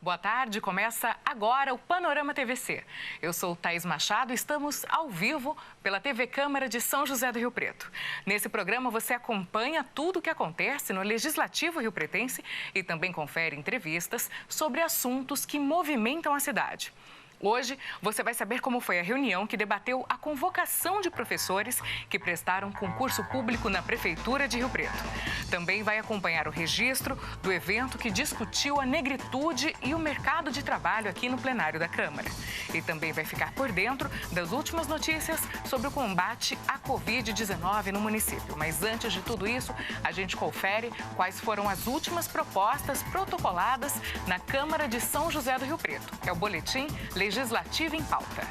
Boa tarde, começa agora o Panorama TVC. Eu sou Thaís Machado e estamos ao vivo pela TV Câmara de São José do Rio Preto. Nesse programa você acompanha tudo o que acontece no Legislativo riopretense e também confere entrevistas sobre assuntos que movimentam a cidade. Hoje, você vai saber como foi a reunião que debateu a convocação de professores que prestaram concurso público na Prefeitura de Rio Preto. Também vai acompanhar o registro do evento que discutiu a negritude e o mercado de trabalho aqui no plenário da Câmara. E também vai ficar por dentro das últimas notícias sobre o combate à Covid-19 no município. Mas antes de tudo isso, a gente confere quais foram as últimas propostas protocoladas na Câmara de São José do Rio Preto. É o Boletim Legislativo em Pauta.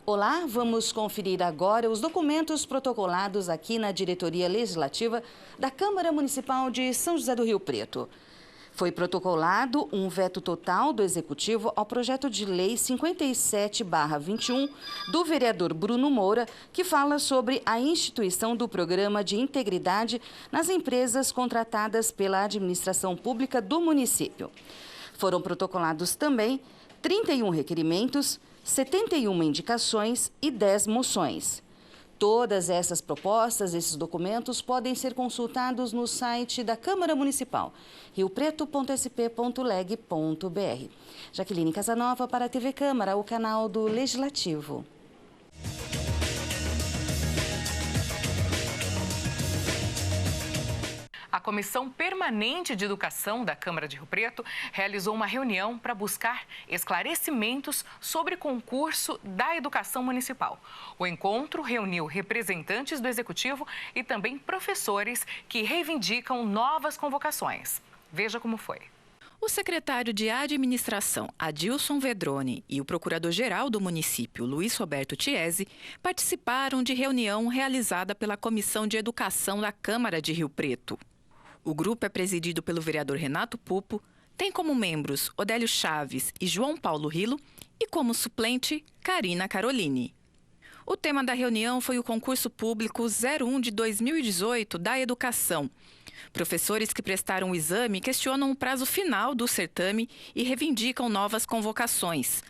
Olá, vamos conferir agora os documentos protocolados aqui na Diretoria Legislativa da Câmara Municipal de São José do Rio Preto. Foi protocolado um veto total do Executivo ao projeto de lei 57/21 do vereador Bruno Moura, que fala sobre a instituição do programa de integridade nas empresas contratadas pela administração pública do município. Foram protocolados também 31 requerimentos, 71 indicações e 10 moções. Todas essas propostas, esses documentos, podem ser consultados no site da Câmara Municipal, riopreto.sp.leg.br. Jaqueline Casanova para a TV Câmara, o canal do Legislativo. A Comissão Permanente de Educação da Câmara de Rio Preto realizou uma reunião para buscar esclarecimentos sobre concurso da educação municipal. O encontro reuniu representantes do Executivo e também professores que reivindicam novas convocações. Veja como foi. O secretário de Administração, Adilson Vedroni, e o procurador-geral do município, Luiz Roberto Tiesi, participaram de reunião realizada pela Comissão de Educação da Câmara de Rio Preto. O grupo é presidido pelo vereador Renato Pupo, tem como membros Odélio Chaves e João Paulo Rilo e como suplente Karina Caroline. O tema da reunião foi o concurso público 01 de 2018 da educação. Professores que prestaram o exame questionam o prazo final do certame e reivindicam novas convocações.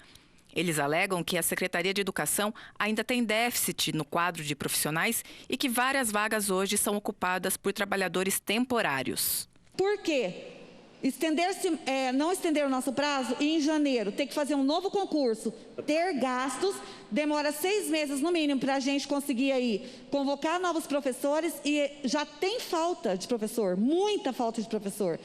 Eles alegam que a Secretaria de Educação ainda tem déficit no quadro de profissionais e que várias vagas hoje são ocupadas por trabalhadores temporários. Por quê? Não estender o nosso prazo e em janeiro ter que fazer um novo concurso, ter gastos, demora 6 meses no mínimo para a gente conseguir aí convocar novos professores e já tem falta de professor, muita falta de professor.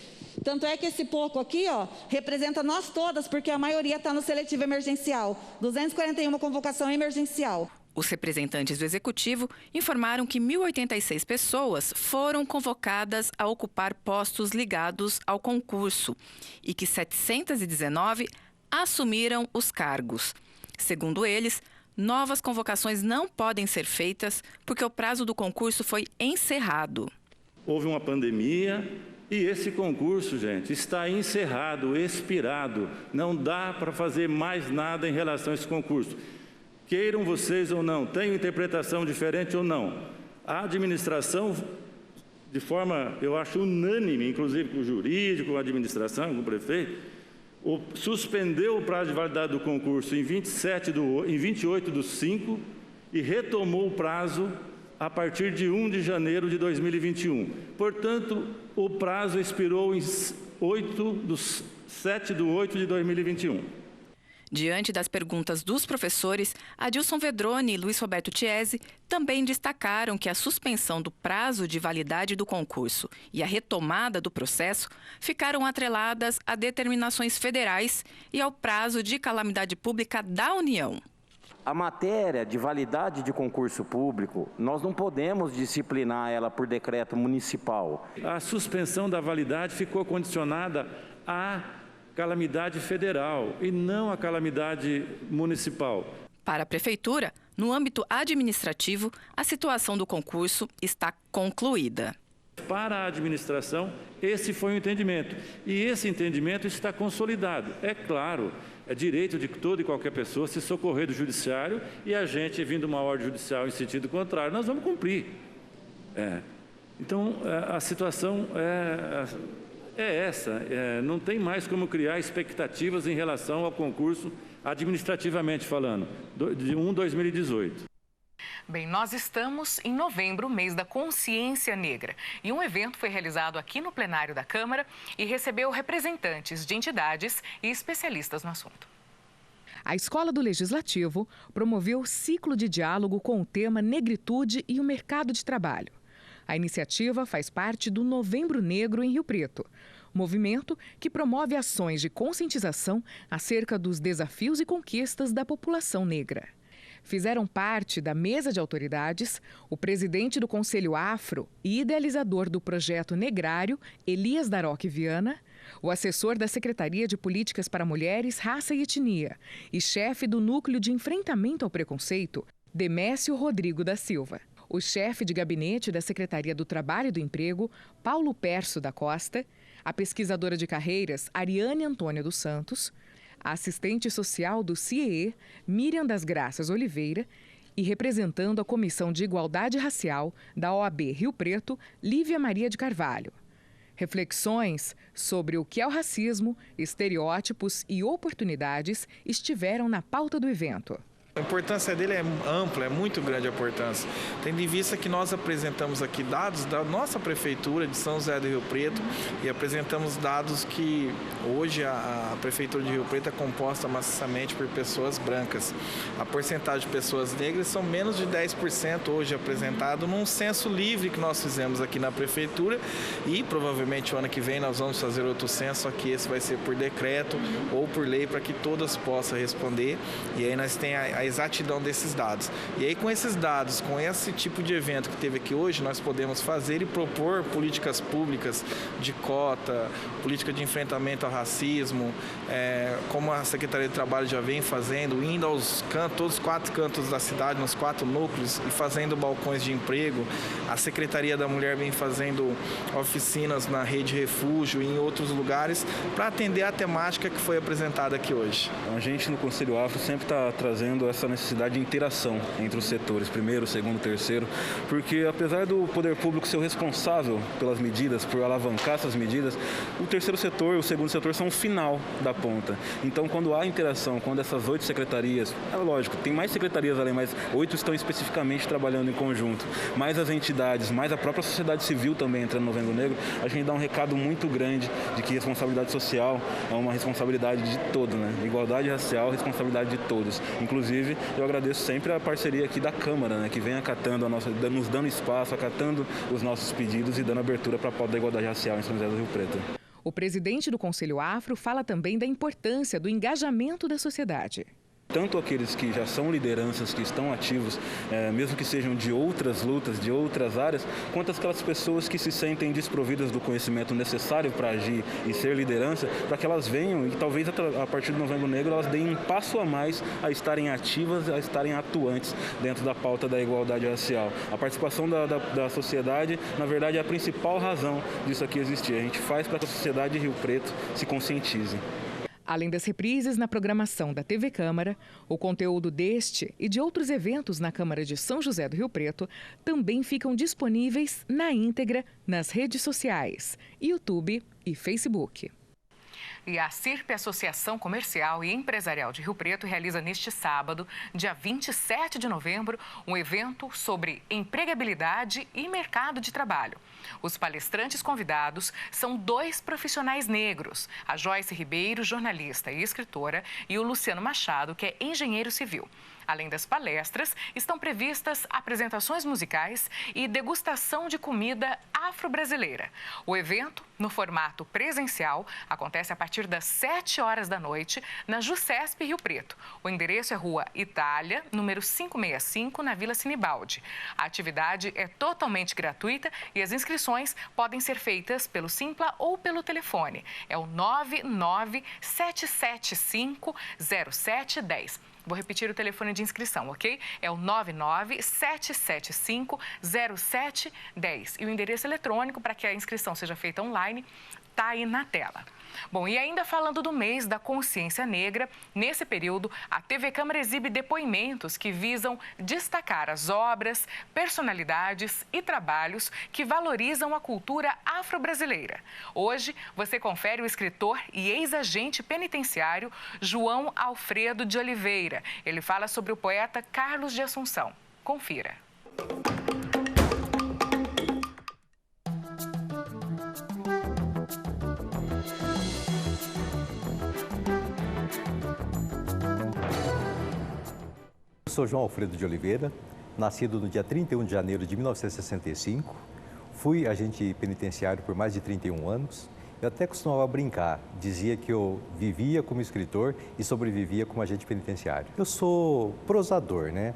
Tanto é que esse pouco aqui, ó, representa nós todas, porque a maioria está no seletivo emergencial, 241 convocação emergencial. Os representantes do Executivo informaram que 1.086 pessoas foram convocadas a ocupar postos ligados ao concurso e que 719 assumiram os cargos. Segundo eles, novas convocações não podem ser feitas porque o prazo do concurso foi encerrado. Houve uma pandemia e esse concurso, gente, está encerrado, expirado. Não dá para fazer mais nada em relação a esse concurso. Queiram vocês ou não, tenham interpretação diferente ou não, a administração, de forma, eu acho, unânime, inclusive com o jurídico, com a administração, com o prefeito, suspendeu o prazo de validade do concurso em 28/5 e retomou o prazo a partir de 1 de janeiro de 2021. Portanto, o prazo expirou em 7/8 de 2021. Diante das perguntas dos professores, Adilson Vedroni e Luiz Roberto Tiesi também destacaram que a suspensão do prazo de validade do concurso e a retomada do processo ficaram atreladas a determinações federais e ao prazo de calamidade pública da União. A matéria de validade de concurso público, nós não podemos disciplinar ela por decreto municipal. A suspensão da validade ficou condicionada à calamidade federal e não a calamidade municipal. Para a Prefeitura, no âmbito administrativo, a situação do concurso está concluída. Para a administração, esse foi o entendimento. E esse entendimento está consolidado. É claro, é direito de toda e qualquer pessoa se socorrer do judiciário e a gente, vindo uma ordem judicial em sentido contrário, nós vamos cumprir. Então, a situação é essa. Não tem mais como criar expectativas em relação ao concurso, administrativamente falando, de 2018. Bem, nós estamos em novembro, mês da consciência negra, e um evento foi realizado aqui no plenário da Câmara e recebeu representantes de entidades e especialistas no assunto. A Escola do Legislativo promoveu o ciclo de diálogo com o tema Negritude e o mercado de trabalho. A iniciativa faz parte do Novembro Negro em Rio Preto, movimento que promove ações de conscientização acerca dos desafios e conquistas da população negra. Fizeram parte da mesa de autoridades o presidente do Conselho Afro e idealizador do projeto Negrário, Elias Daroque Viana, o assessor da Secretaria de Políticas para Mulheres, Raça e Etnia e chefe do Núcleo de Enfrentamento ao Preconceito, Demécio Rodrigo da Silva. O chefe de gabinete da Secretaria do Trabalho e do Emprego, Paulo Perso da Costa, a pesquisadora de carreiras, Ariane Antônia dos Santos, a assistente social do CIEE, Miriam das Graças Oliveira, e representando a Comissão de Igualdade Racial da OAB Rio Preto, Lívia Maria de Carvalho. Reflexões sobre o que é o racismo, estereótipos e oportunidades estiveram na pauta do evento. A importância dele é ampla, é muito grande a importância. Tendo em vista que nós apresentamos aqui dados da nossa Prefeitura de São José do Rio Preto e apresentamos dados que hoje a Prefeitura de Rio Preto é composta maciçamente por pessoas brancas. A porcentagem de pessoas negras são menos de 10% hoje apresentado num censo livre que nós fizemos aqui na Prefeitura e provavelmente o ano que vem nós vamos fazer outro censo, aqui esse vai ser por decreto ou por lei para que todas possam responder e aí nós temos a exatidão desses dados. E aí com esses dados, com esse tipo de evento que teve aqui hoje, nós podemos fazer e propor políticas públicas de cota, política de enfrentamento ao racismo, como a Secretaria de Trabalho já vem fazendo, indo aos cantos, todos os 4 cantos da cidade, nos 4 núcleos e fazendo balcões de emprego. A Secretaria da Mulher vem fazendo oficinas na Rede Refúgio e em outros lugares para atender a temática que foi apresentada aqui hoje. A gente no Conselho Afro sempre está trazendo essa necessidade de interação entre os setores, primeiro, segundo, terceiro, porque apesar do poder público ser o responsável pelas medidas, por alavancar essas medidas, o terceiro setor e o segundo setor são o final da ponta. Então, quando há interação, quando essas 8 secretarias, é lógico, tem mais secretarias além, mas 8 estão especificamente trabalhando em conjunto, mais as entidades, mais a própria sociedade civil também entrando no Novembro Negro, a gente dá um recado muito grande de que responsabilidade social é uma responsabilidade de todos, né? Igualdade racial, responsabilidade de todos. Inclusive, eu agradeço sempre a parceria aqui da Câmara, né, que vem acatando nos dando espaço, acatando os nossos pedidos e dando abertura para a pauta da igualdade racial em São José do Rio Preto. O presidente do Conselho Afro fala também da importância do engajamento da sociedade. Tanto aqueles que já são lideranças, que estão ativos, mesmo que sejam de outras lutas, de outras áreas, quanto aquelas pessoas que se sentem desprovidas do conhecimento necessário para agir e ser liderança, para que elas venham e talvez a partir do Novembro Negro elas deem um passo a mais a estarem ativas, a estarem atuantes dentro da pauta da igualdade racial. A participação da sociedade, na verdade, é a principal razão disso aqui existir. A gente faz para que a sociedade de Rio Preto se conscientize. Além das reprises na programação da TV Câmara, o conteúdo deste e de outros eventos na Câmara de São José do Rio Preto também ficam disponíveis na íntegra nas redes sociais, YouTube e Facebook. E a CIRP, Associação Comercial e Empresarial de Rio Preto, realiza neste sábado, dia 27 de novembro, um evento sobre empregabilidade e mercado de trabalho. Os palestrantes convidados são 2 profissionais negros, a Joyce Ribeiro, jornalista e escritora, e o Luciano Machado, que é engenheiro civil. Além das palestras, estão previstas apresentações musicais e degustação de comida afro-brasileira. O evento, no formato presencial, acontece a partir das 7 horas da noite, na Jusesp Rio Preto. O endereço é Rua Itália, número 565, na Vila Sinibaldi. A atividade é totalmente gratuita e as inscrições podem ser feitas pelo Simpla ou pelo telefone. É o 997750710. Vou repetir o telefone de inscrição, ok? É o 997750710. E o endereço eletrônico para que a inscrição seja feita online está aí na tela. Bom, e ainda falando do mês da consciência negra, nesse período, a TV Câmara exibe depoimentos que visam destacar as obras, personalidades e trabalhos que valorizam a cultura afro-brasileira. Hoje, você confere o escritor e ex-agente penitenciário João Alfredo de Oliveira. Ele fala sobre o poeta Carlos de Assunção. Confira. Eu sou João Alfredo de Oliveira, nascido no dia 31 de janeiro de 1965. Fui agente penitenciário por mais de 31 anos. Eu até costumava brincar, dizia que eu vivia como escritor e sobrevivia como agente penitenciário. Eu sou prosador, né?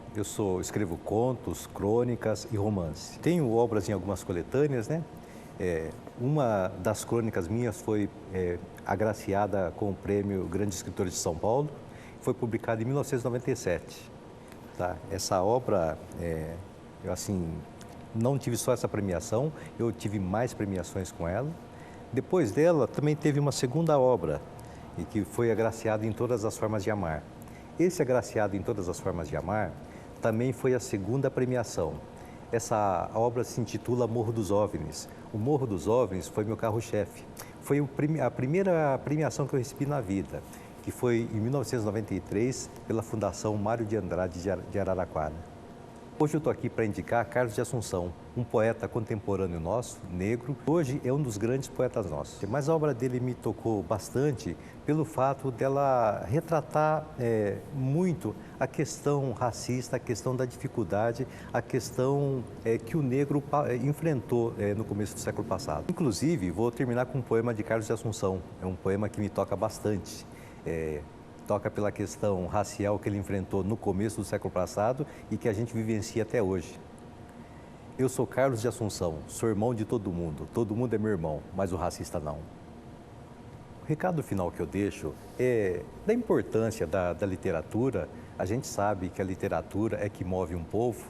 Escrevo contos, crônicas e romance. Tenho obras em algumas coletâneas, né? Uma das crônicas minhas foi agraciada com o prêmio Grandes Escritores de São Paulo. Foi publicada em 1997. Tá? Essa obra, eu assim, não tive só essa premiação, eu tive mais premiações com ela. Depois dela, também teve uma segunda obra, e que foi Agraciado em Todas as Formas de Amar. Esse Agraciado em Todas as Formas de Amar também foi a segunda premiação. Essa obra se intitula Morro dos OVNIs. O Morro dos OVNIs foi meu carro-chefe. Foi a primeira premiação que eu recebi na vida, que foi em 1993 pela Fundação Mário de Andrade de Araraquara. Hoje eu estou aqui para indicar Carlos de Assunção, um poeta contemporâneo nosso, negro. Hoje é um dos grandes poetas nossos. Mas a obra dele me tocou bastante pelo fato dela retratar muito a questão racista, a questão da dificuldade, a questão que o negro enfrentou no começo do século passado. Inclusive, vou terminar com um poema de Carlos de Assunção. É um poema que me toca bastante. Toca pela questão racial que ele enfrentou no começo do século passado e que a gente vivencia até hoje. Eu sou Carlos de Assunção, sou irmão de todo mundo é meu irmão, mas o racista não. O recado final que eu deixo é da importância da literatura. A gente sabe que a literatura é que move um povo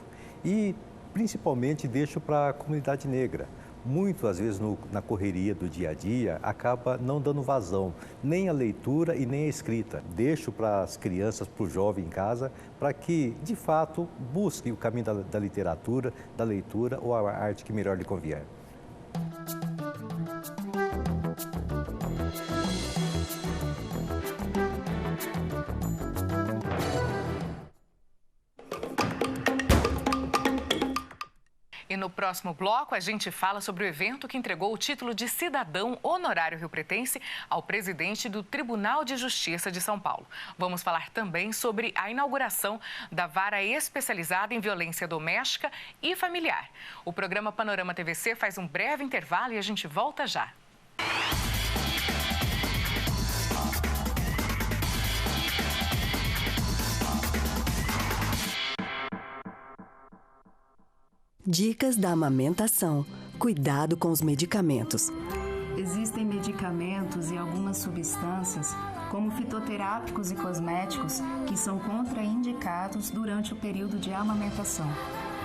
e principalmente deixo para a comunidade negra. Muitas vezes na correria do dia a dia acaba não dando vazão, nem a leitura e nem a escrita. Deixo para as crianças, para o jovem em casa, para que de fato busque o caminho da literatura, da leitura ou a arte que melhor lhe convier. E no próximo bloco, a gente fala sobre o evento que entregou o título de cidadão honorário riopretense ao presidente do Tribunal de Justiça de São Paulo. Vamos falar também sobre a inauguração da Vara Especializada em Violência Doméstica e Familiar. O programa Panorama TVC faz um breve intervalo e a gente volta já. Dicas da amamentação. Cuidado com os medicamentos. Existem medicamentos e algumas substâncias, como fitoterápicos e cosméticos, que são contraindicados durante o período de amamentação.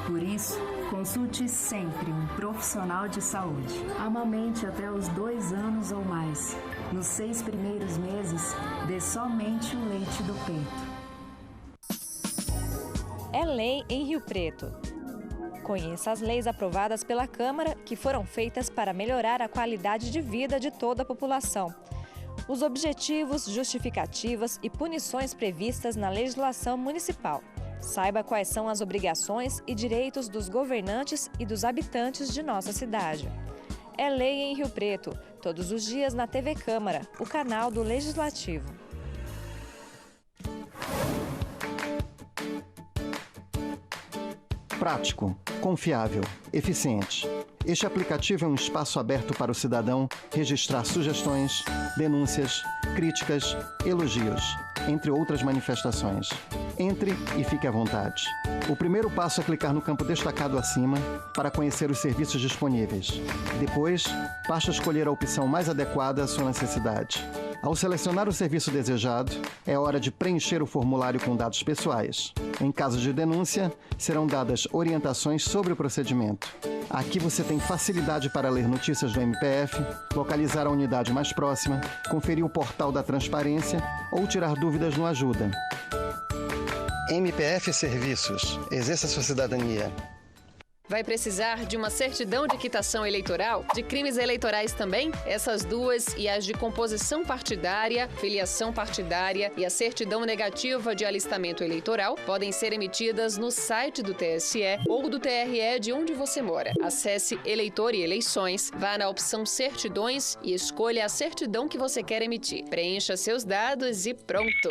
Por isso, consulte sempre um profissional de saúde. Amamente até os 2 anos ou mais. Nos 6 primeiros meses, dê somente o leite do peito. É lei em Rio Preto. Conheça as leis aprovadas pela Câmara que foram feitas para melhorar a qualidade de vida de toda a população. Os objetivos, justificativas e punições previstas na legislação municipal. Saiba quais são as obrigações e direitos dos governantes e dos habitantes de nossa cidade. É lei em Rio Preto, todos os dias na TV Câmara, o canal do Legislativo. Prático, confiável, eficiente. Este aplicativo é um espaço aberto para o cidadão registrar sugestões, denúncias, críticas, elogios, entre outras manifestações. Entre e fique à vontade. O primeiro passo é clicar no campo destacado acima para conhecer os serviços disponíveis. Depois, basta escolher a opção mais adequada à sua necessidade. Ao selecionar o serviço desejado, é hora de preencher o formulário com dados pessoais. Em caso de denúncia, serão dadas orientações sobre o procedimento. Aqui você tem facilidade para ler notícias do MPF, localizar a unidade mais próxima, conferir o portal da transparência ou tirar dúvidas no Ajuda. MPF Serviços. Exerça sua cidadania. Vai precisar de uma certidão de quitação eleitoral? De crimes eleitorais também? Essas duas e as de composição partidária, filiação partidária e a certidão negativa de alistamento eleitoral podem ser emitidas no site do TSE ou do TRE de onde você mora. Acesse Eleitor e Eleições, vá na opção Certidões e escolha a certidão que você quer emitir. Preencha seus dados e pronto!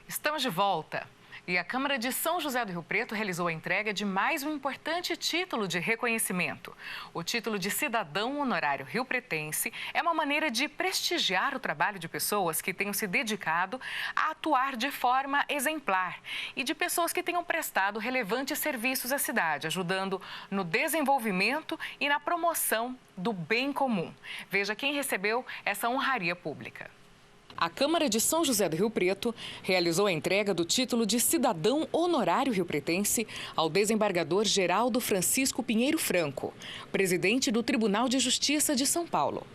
Estamos de volta. E a Câmara de São José do Rio Preto realizou a entrega de mais um importante título de reconhecimento. O título de cidadão honorário riopretense é uma maneira de prestigiar o trabalho de pessoas que tenham se dedicado a atuar de forma exemplar e de pessoas que tenham prestado relevantes serviços à cidade, ajudando no desenvolvimento e na promoção do bem comum. Veja quem recebeu essa honraria pública. A Câmara de São José do Rio Preto realizou a entrega do título de cidadão honorário riopretense ao desembargador Geraldo Francisco Pinheiro Franco, presidente do Tribunal de Justiça de São Paulo.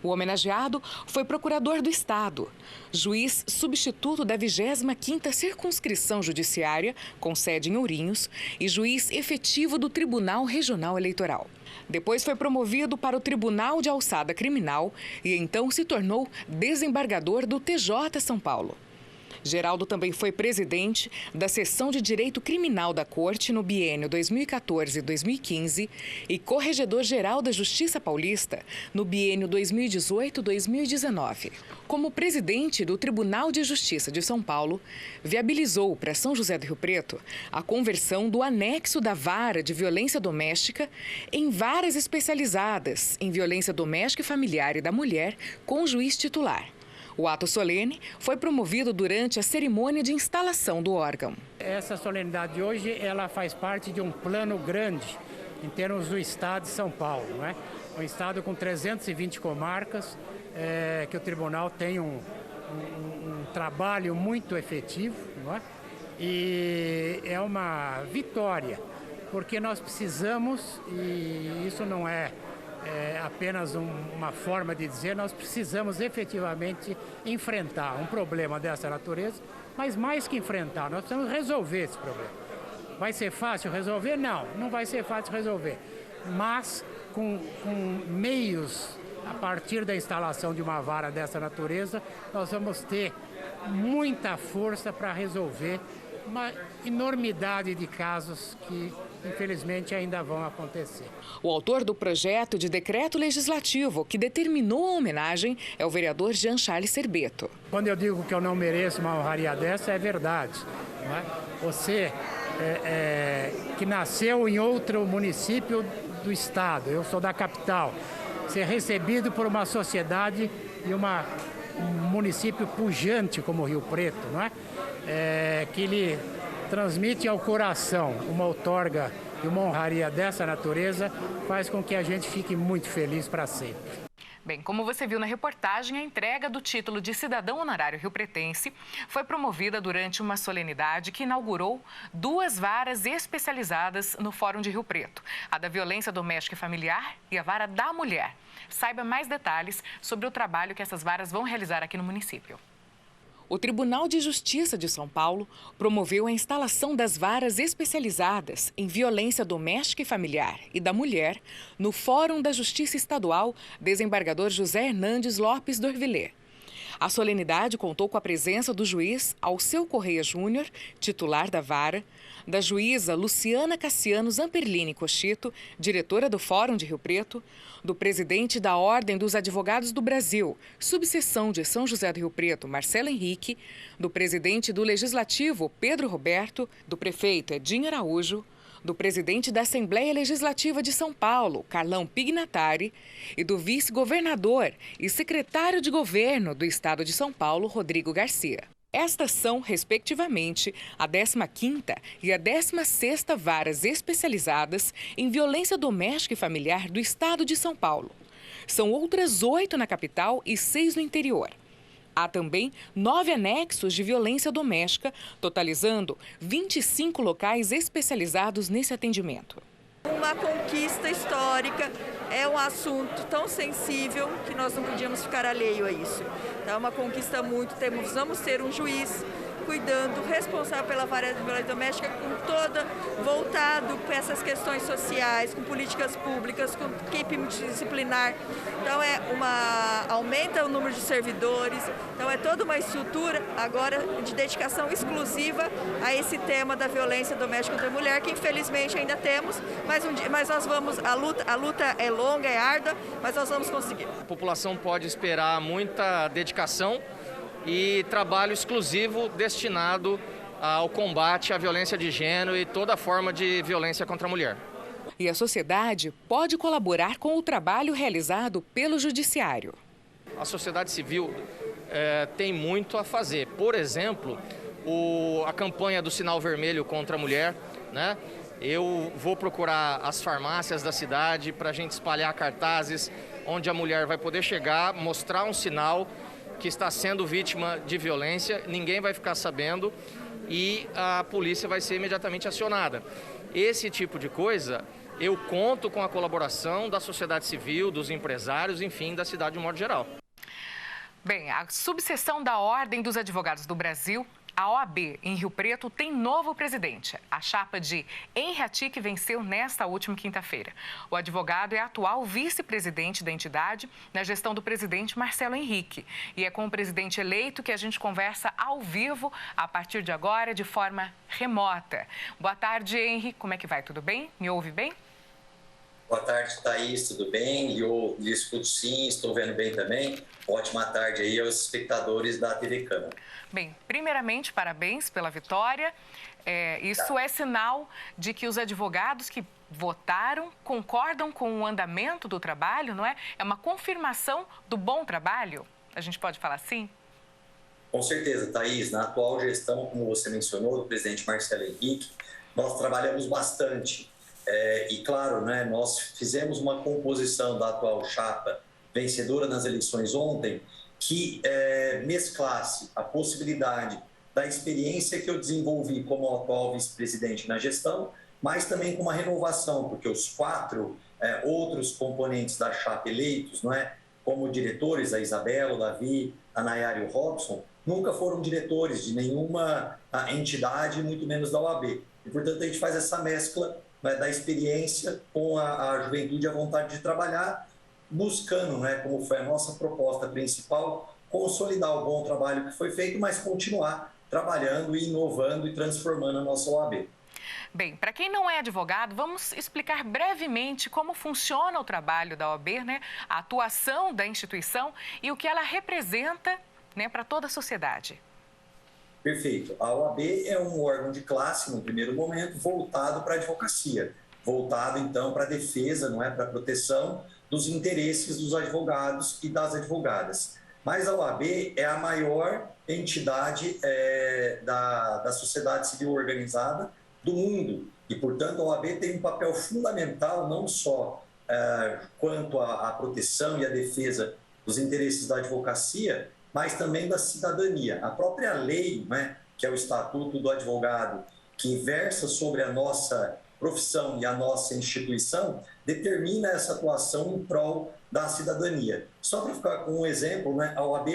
O homenageado foi procurador do Estado, juiz substituto da 25ª Circunscrição Judiciária, com sede em Ourinhos, e juiz efetivo do Tribunal Regional Eleitoral. Depois foi promovido para o Tribunal de Alçada Criminal e então se tornou desembargador do TJ São Paulo. Geraldo também foi presidente da Seção de Direito Criminal da Corte no biênio 2014-2015 e corregedor-geral da Justiça Paulista no biênio 2018-2019. Como presidente do Tribunal de Justiça de São Paulo, viabilizou para São José do Rio Preto a conversão do anexo da Vara de Violência Doméstica em varas especializadas em violência doméstica e familiar e da mulher com juiz titular. O ato solene foi promovido durante a cerimônia de instalação do órgão. Essa solenidade de hoje ela faz parte de um plano grande em termos do Estado de São Paulo, não é? Um Estado com 320 comarcas, que o Tribunal tem um trabalho muito efetivo, não é? E é uma vitória, porque nós precisamos, e isso não é apenas uma forma de dizer, nós precisamos efetivamente enfrentar um problema dessa natureza, mas mais que enfrentar, nós precisamos resolver esse problema. Vai ser fácil resolver? Não, não vai ser fácil resolver, mas com meios, a partir da instalação de uma vara dessa natureza, nós vamos ter muita força para resolver uma enormidade de casos que infelizmente ainda vão acontecer. O autor do projeto de decreto legislativo que determinou a homenagem é o vereador Jean Charles Serbeto. Quando eu digo que eu não mereço uma honraria dessa, é verdade. Não é? Você que nasceu em outro município do estado, eu sou da capital, ser recebido por uma sociedade e um município pujante como Rio Preto, não é? Que lhe transmite ao coração uma outorga e uma honraria dessa natureza, faz com que a gente fique muito feliz para sempre. Bem, como você viu na reportagem, a entrega do título de cidadão honorário riopretense foi promovida durante uma solenidade que inaugurou 2 varas especializadas no Fórum de Rio Preto, a da violência doméstica e familiar e a vara da mulher. Saiba mais detalhes sobre o trabalho que essas varas vão realizar aqui no município. O Tribunal de Justiça de São Paulo promoveu a instalação das varas especializadas em violência doméstica e familiar e da mulher no Fórum da Justiça Estadual, desembargador José Hernandes Lopes Dorvilé. A solenidade contou com a presença do juiz Alceu Correia Júnior, titular da vara, da juíza Luciana Cassiano Zamperlini Cochito, diretora do Fórum de Rio Preto, do presidente da Ordem dos Advogados do Brasil, subseção de São José do Rio Preto, Marcelo Henrique, do presidente do Legislativo, Pedro Roberto, do prefeito Edinho Araújo, do presidente da Assembleia Legislativa de São Paulo, Carlão Pignatari, e do vice-governador e secretário de governo do estado de São Paulo, Rodrigo Garcia. Estas são, respectivamente, a 15ª e a 16ª varas especializadas em violência doméstica e familiar do estado de São Paulo. São outras 8 na capital e 6 no interior. Há também 9 anexos de violência doméstica, totalizando 25 locais especializados nesse atendimento. Uma conquista histórica, é um assunto tão sensível que nós não podíamos ficar alheio a isso. É uma conquista muito, vamos ter um juiz cuidando, responsável pela vara de violência doméstica, com toda, voltado para essas questões sociais, com políticas públicas, com equipe multidisciplinar. Então aumenta o número de servidores, então é toda uma estrutura agora de dedicação exclusiva a esse tema da violência doméstica contra a mulher, que infelizmente ainda temos, mas nós vamos, a luta é longa, é árdua, mas nós vamos conseguir. A população pode esperar muita dedicação e trabalho exclusivo destinado ao combate à violência de gênero e toda forma de violência contra a mulher. E a sociedade pode colaborar com o trabalho realizado pelo Judiciário. A sociedade civil tem muito a fazer. Por exemplo, a campanha do Sinal Vermelho contra a mulher, né? Eu vou procurar as farmácias da cidade para a gente espalhar cartazes onde a mulher vai poder chegar, mostrar um sinal que está sendo vítima de violência, ninguém vai ficar sabendo e a polícia vai ser imediatamente acionada. Esse tipo de coisa, eu conto com a colaboração da sociedade civil, dos empresários, enfim, da cidade de um modo geral. Bem, a subseção da Ordem dos Advogados do Brasil, a OAB, em Rio Preto, tem novo presidente. A chapa de Henri Attic venceu nesta última quinta-feira. O advogado é atual vice-presidente da entidade na gestão do presidente Marcelo Henrique. E é com o presidente eleito que a gente conversa ao vivo, a partir de agora, de forma remota. Boa tarde, Henri. Como é que vai? Tudo bem? Me ouve bem? Boa tarde, Thaís. Tudo bem? Eu lhe escuto sim, estou vendo bem também. Ótima tarde aí aos espectadores da TV Câmara. Bem, primeiramente, parabéns pela vitória. Isso é sinal de que os advogados que votaram concordam com o andamento do trabalho, não é? É uma confirmação do bom trabalho? A gente pode falar assim? Com certeza, Thaís. Na atual gestão, como você mencionou, do presidente Marcelo Henrique, nós trabalhamos bastante. E, claro, né, nós fizemos uma composição da atual chapa vencedora nas eleições ontem, que mesclasse a possibilidade da experiência que eu desenvolvi como atual vice-presidente na gestão, mas também com uma renovação, porque os 4 outros componentes da chapa eleitos, não é, como diretores, a Isabela, o Davi, a Nayara e o Robson, nunca foram diretores de nenhuma entidade, muito menos da OAB. E, portanto, a gente faz essa mescla, né, da experiência com a juventude e a vontade de trabalhar, buscando, né, como foi a nossa proposta principal, consolidar o bom trabalho que foi feito, mas continuar trabalhando e inovando e transformando a nossa OAB. Bem, para quem não é advogado, vamos explicar brevemente como funciona o trabalho da OAB, né, a atuação da instituição e o que ela representa, né, para toda a sociedade. Perfeito. A OAB é um órgão de classe, no primeiro momento, voltado para a advocacia, voltado, então, para a defesa, não é, para a proteção dos interesses dos advogados e das advogadas. Mas a OAB é a maior entidade da sociedade civil organizada do mundo e, portanto, a OAB tem um papel fundamental não só quanto à proteção e à defesa dos interesses da advocacia, mas também da cidadania. A própria lei, né, que é o Estatuto do Advogado, que versa sobre a nossa profissão e a nossa instituição, determina essa atuação em prol da cidadania. Só para ficar com um exemplo, né, a OAB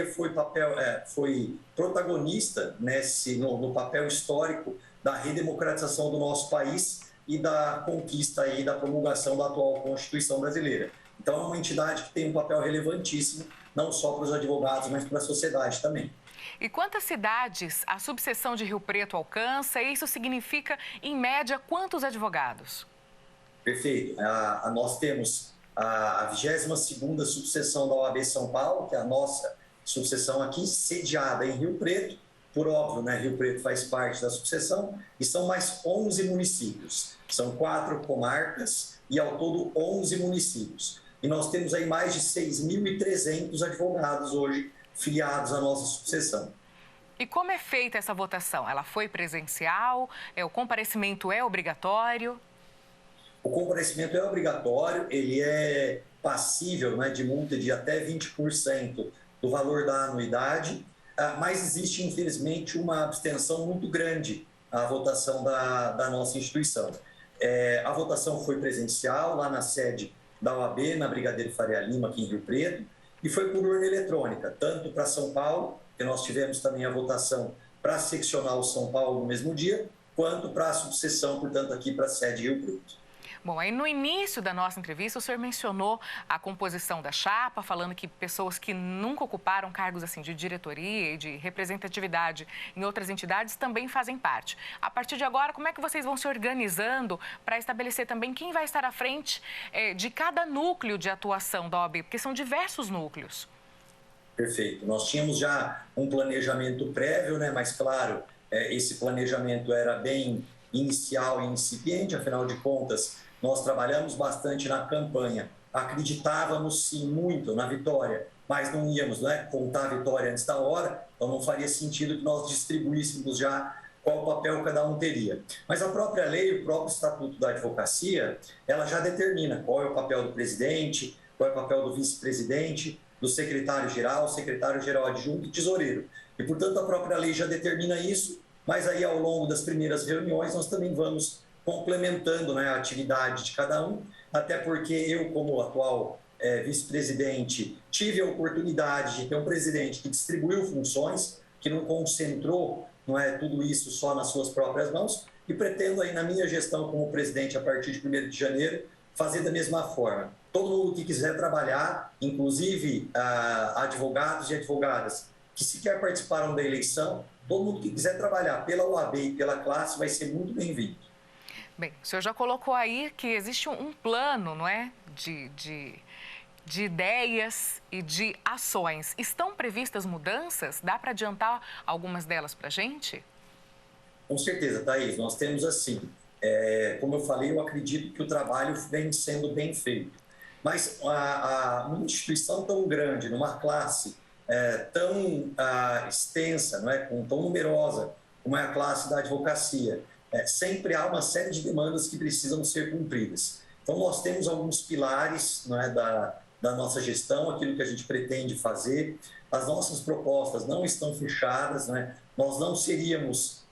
foi protagonista no papel histórico da redemocratização do nosso país e da conquista aí, da promulgação da atual Constituição brasileira. Então, é uma entidade que tem um papel relevantíssimo, não só para os advogados, mas para a sociedade também. E quantas cidades a subseção de Rio Preto alcança? E isso significa, em média, quantos advogados? Perfeito. Nós temos a 22ª subseção da OAB São Paulo, que é a nossa subseção aqui, sediada em Rio Preto, por óbvio, né, Rio Preto faz parte da subseção e são mais 11 municípios. São 4 comarcas e, ao todo, 11 municípios. E nós temos aí mais de 6.300 advogados hoje filiados à nossa subseção. E como é feita essa votação? Ela foi presencial? O comparecimento é obrigatório? O comparecimento é obrigatório, ele é passível, né, de multa de até 20% do valor da anuidade, mas existe, infelizmente, uma abstenção muito grande à votação da nossa instituição. A votação foi presencial lá na sede da OAB, na Brigadeiro Faria Lima, aqui em Rio Preto, e foi por urna eletrônica, tanto para São Paulo, que nós tivemos também a votação para seccional São Paulo no mesmo dia, quanto para a subseção, portanto, aqui para a sede Rio Preto. Bom, aí no início da nossa entrevista, o senhor mencionou a composição da chapa, falando que pessoas que nunca ocuparam cargos assim de diretoria e de representatividade em outras entidades também fazem parte. A partir de agora, como é que vocês vão se organizando para estabelecer também quem vai estar à frente de cada núcleo de atuação da OAB? Porque são diversos núcleos. Perfeito. Nós tínhamos já um planejamento prévio, né? Mas, claro, esse planejamento era bem inicial e incipiente, afinal de contas, nós trabalhamos bastante na campanha, acreditávamos sim muito na vitória, mas não íamos, né, contar a vitória antes da hora, então não faria sentido que nós distribuíssemos já qual papel cada um teria. Mas a própria lei, o próprio Estatuto da Advocacia, ela já determina qual é o papel do presidente, qual é o papel do vice-presidente, do secretário-geral adjunto e tesoureiro. E, portanto, a própria lei já determina isso, mas aí ao longo das primeiras reuniões nós também vamos complementando, né, a atividade de cada um, até porque eu, como atual vice-presidente, tive a oportunidade de ter um presidente que distribuiu funções, que não concentrou, não é, tudo isso só nas suas próprias mãos, e pretendo aí na minha gestão como presidente a partir de 1º de janeiro fazer da mesma forma. Todo mundo que quiser trabalhar, inclusive advogados e advogadas que sequer participaram da eleição, todo mundo que quiser trabalhar pela OAB e pela classe vai ser muito bem-vindo. Bem, o senhor já colocou aí que existe um plano, não é, de ideias e de ações. Estão previstas mudanças? Dá para adiantar algumas delas para a gente? Com certeza, Thaís. Nós temos assim, como eu falei, eu acredito que o trabalho vem sendo bem feito. Mas uma instituição tão grande, numa classe tão extensa, não é, tão numerosa como é a classe da advocacia, sempre há uma série de demandas que precisam ser cumpridas. Então, nós temos alguns pilares, não é, da nossa gestão, aquilo que a gente pretende fazer. As nossas propostas não estão fechadas, não é? Nós não seríamos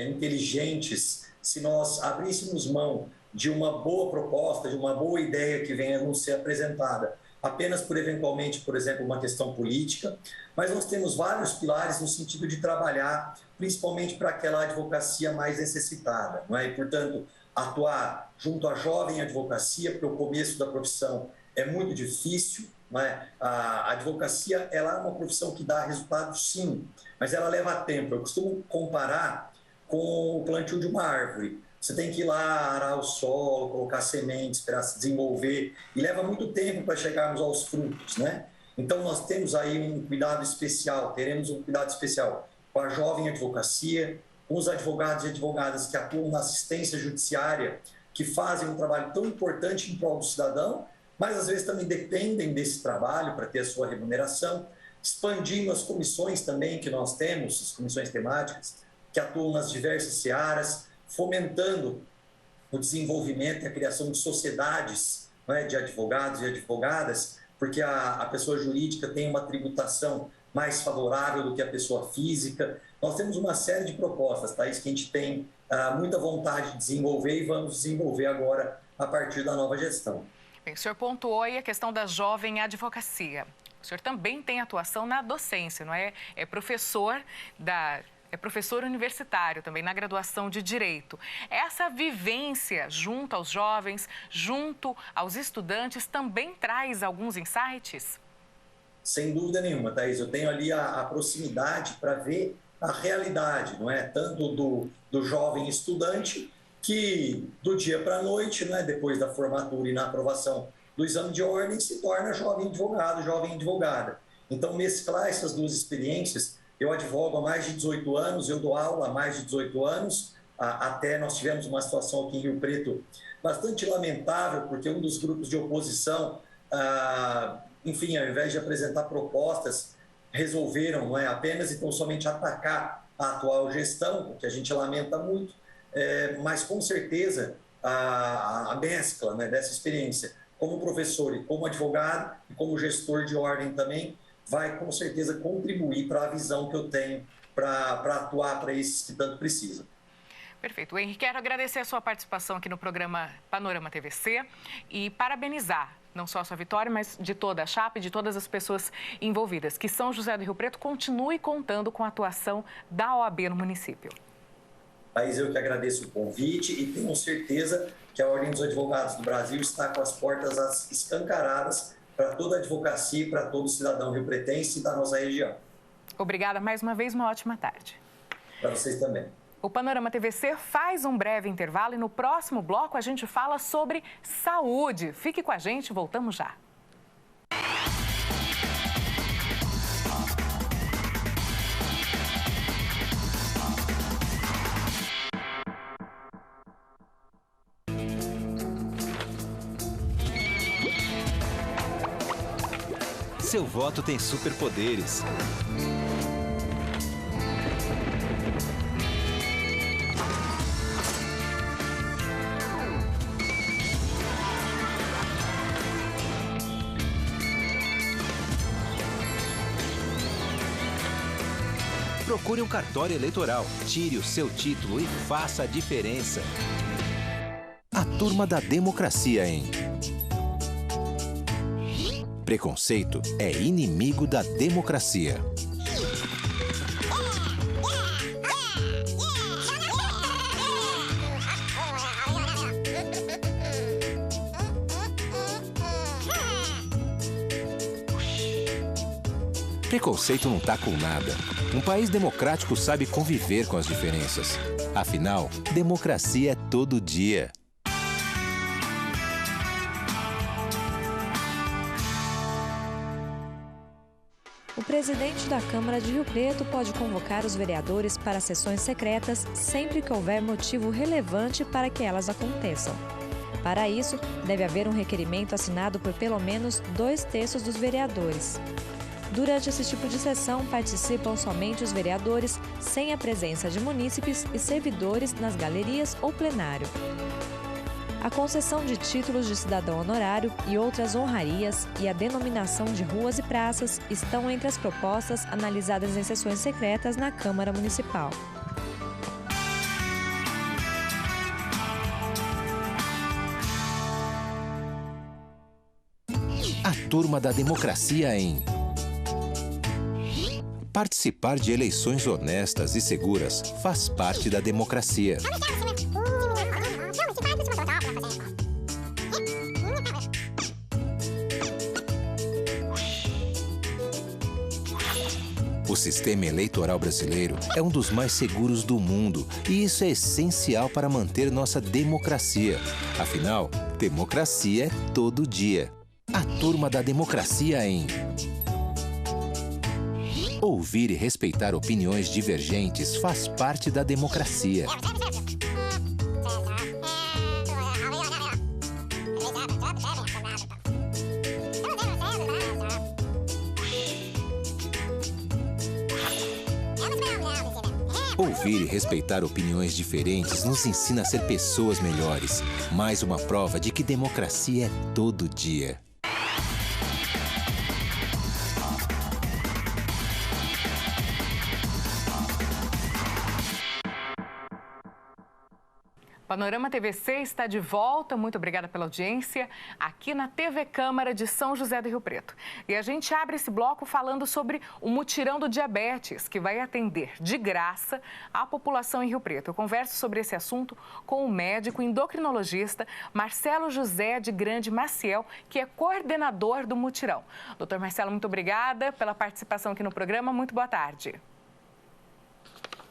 inteligentes se nós abríssemos mão de uma boa proposta, de uma boa ideia que venha a nos ser apresentada, apenas por, eventualmente, por exemplo, uma questão política, mas nós temos vários pilares no sentido de trabalhar, principalmente para aquela advocacia mais necessitada, não é? E, portanto, atuar junto à jovem advocacia, porque o começo da profissão é muito difícil, não é? A advocacia, ela é uma profissão que dá resultado, sim, mas ela leva tempo. Eu costumo comparar com o plantio de uma árvore. Você tem que ir lá arar o solo, colocar sementes, esperar se desenvolver, e leva muito tempo para chegarmos aos frutos, né? Então, nós temos aí um cuidado especial, teremos um cuidado especial com a jovem advocacia, com os advogados e advogadas que atuam na assistência judiciária, que fazem um trabalho tão importante em prol do cidadão, mas às vezes também dependem desse trabalho para ter a sua remuneração, expandindo as comissões também que nós temos, as comissões temáticas, que atuam nas diversas searas, fomentando o desenvolvimento e a criação de sociedades, não é, de advogados e advogadas, porque a pessoa jurídica tem uma tributação mais favorável do que a pessoa física. Nós temos uma série de propostas, Thaís, que a gente tem muita vontade de desenvolver e vamos desenvolver agora a partir da nova gestão. Bem, o senhor pontuou aí a questão da jovem advocacia. O senhor também tem atuação na docência, não é? É professor universitário também, na graduação de Direito. Essa vivência junto aos jovens, junto aos estudantes, também traz alguns insights? Sem dúvida nenhuma, Thaís. Eu tenho ali a proximidade para ver a realidade, não é? Tanto do jovem estudante, que do dia para a noite, não é? Depois da formatura e na aprovação do exame de ordem, se torna jovem advogado, jovem advogada. Então, mesclar essas duas experiências Eu advogo há mais de 18 anos, eu dou aula há mais de 18 anos, até nós tivemos uma situação aqui em Rio Preto bastante lamentável, porque um dos grupos de oposição, enfim, ao invés de apresentar propostas, resolveram, não é apenas e tão somente atacar a atual gestão, o que a gente lamenta muito, mas com certeza a mescla, né, dessa experiência como professor e como advogado e como gestor de ordem também vai com certeza contribuir para a visão que eu tenho para atuar para esses que tanto precisam. Perfeito. Henrique, quero agradecer a sua participação aqui no programa Panorama TVC e parabenizar não só a sua vitória, mas de toda a chapa e de todas as pessoas envolvidas. Que São José do Rio Preto continue contando com a atuação da OAB no município. Thaís, eu que agradeço o convite e tenho certeza que a Ordem dos Advogados do Brasil está com as portas escancaradas para toda a advocacia e para todo cidadão riopretense da nossa região. Obrigada mais uma vez, uma ótima tarde. Para vocês também. O Panorama TVC faz um breve intervalo e no próximo bloco a gente fala sobre saúde. Fique com a gente, voltamos já. Seu voto tem superpoderes. Procure um cartório eleitoral, tire o seu título e faça a diferença. A turma da democracia, hein? Preconceito é inimigo da democracia. Preconceito não tá com nada. Um país democrático sabe conviver com as diferenças. Afinal, democracia é todo dia. O presidente da Câmara de Rio Preto pode convocar os vereadores para sessões secretas sempre que houver motivo relevante para que elas aconteçam. Para isso, deve haver um requerimento assinado por pelo menos 2/3 dos vereadores. Durante esse tipo de sessão, participam somente os vereadores, sem a presença de munícipes e servidores nas galerias ou plenário. A concessão de títulos de cidadão honorário e outras honrarias e a denominação de ruas e praças estão entre as propostas analisadas em sessões secretas na Câmara Municipal. A turma da democracia em... Participar de eleições honestas e seguras faz parte da democracia. O sistema eleitoral brasileiro é um dos mais seguros do mundo e isso é essencial para manter nossa democracia. Afinal, democracia é todo dia. A turma da democracia em... Ouvir e respeitar opiniões divergentes faz parte da democracia. Ouvir e respeitar opiniões diferentes nos ensina a ser pessoas melhores. Mais uma prova de que democracia é todo dia. Panorama TVC está de volta, muito obrigada pela audiência, aqui na TV Câmara de São José do Rio Preto. E a gente abre esse bloco falando sobre o mutirão do diabetes, que vai atender de graça a população em Rio Preto. Eu converso sobre esse assunto com o médico endocrinologista Marcelo José de Grande Maciel, que é coordenador do mutirão. Doutor Marcelo, muito obrigada pela participação aqui no programa, muito boa tarde.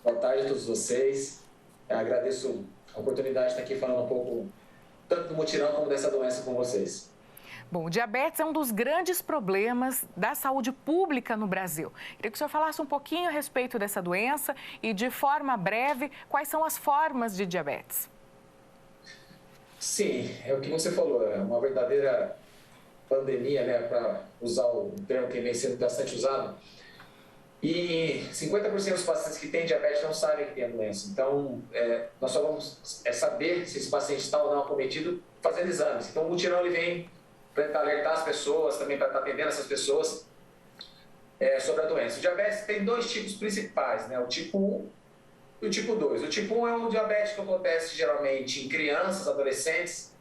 Boa tarde a todos vocês, eu agradeço a oportunidade de estar aqui falando um pouco tanto do mutirão como dessa doença com vocês. Bom, o diabetes é um dos grandes problemas da saúde pública no Brasil. Queria que o senhor falasse um pouquinho a respeito dessa doença e, de forma breve, quais são as formas de diabetes. Sim, é o que você falou, é uma verdadeira pandemia, né, para usar o termo que vem sendo bastante usado. E 50% dos pacientes que têm diabetes não sabem que tem a doença. Então, nós só vamos saber se esse paciente está ou não acometido fazendo exames. Então, o mutirão ele vem para tentar alertar as pessoas, também para estar atendendo essas pessoas sobre a doença. O diabetes tem dois tipos principais, né? O tipo 1 e o tipo 2. O tipo 1 é um diabetes que acontece geralmente em crianças, adolescentes,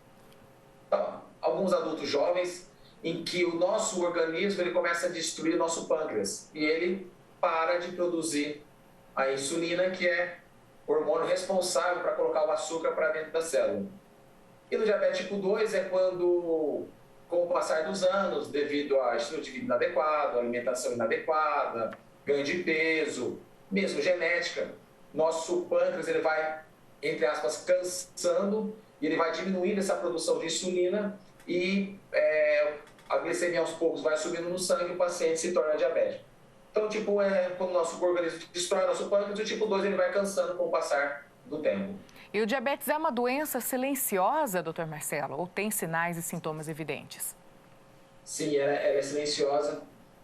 alguns adultos jovens, em que o nosso organismo ele começa a destruir o nosso pâncreas e ele para de produzir a insulina, que é o hormônio responsável para colocar o açúcar para dentro da célula. E no diabetes tipo 2 é quando, com o passar dos anos, devido a estilo de vida inadequado, alimentação inadequada, ganho de peso, mesmo genética, nosso pâncreas ele vai, entre aspas, cansando e ele vai diminuindo essa produção de insulina e a glicemia aos poucos vai subindo no sangue e o paciente se torna diabético. Então, tipo, quando o nosso organismo destrói o nosso pâncreas, o tipo 2 ele vai cansando com o passar do tempo. E o diabetes é uma doença silenciosa, doutor Marcelo, ou tem sinais e sintomas evidentes? Sim, ela é silenciosa.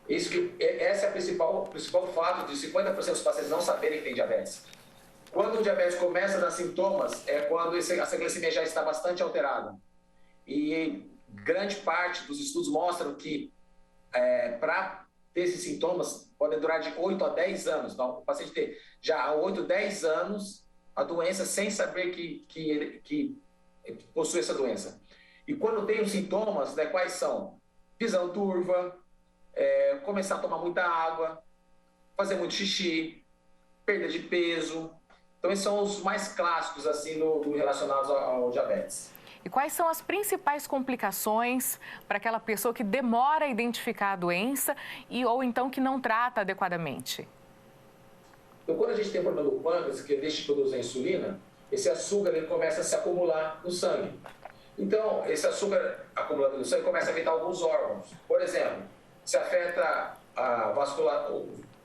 Esse é o principal fato de 50% dos pacientes não saberem que tem diabetes. Quando o diabetes começa a dar sintomas, é quando essa glicemia já está bastante alterada. E grande parte dos estudos mostram que para ter esses sintomas podem durar de 8 a 10 anos. Então, o paciente ter já há 8 a 10 anos a doença sem saber que possui essa doença. E quando tem os sintomas, né, quais são? Visão turva, começar a tomar muita água, fazer muito xixi, perda de peso. Então, esses são os mais clássicos assim, relacionados ao diabetes. E quais são as principais complicações para aquela pessoa que demora a identificar a doença ou então que não trata adequadamente? Então, quando a gente tem problema do pâncreas, que deixa de produzir a insulina, esse açúcar ele começa a se acumular no sangue. Então, esse açúcar acumulado no sangue começa a afetar alguns órgãos. Por exemplo, se afeta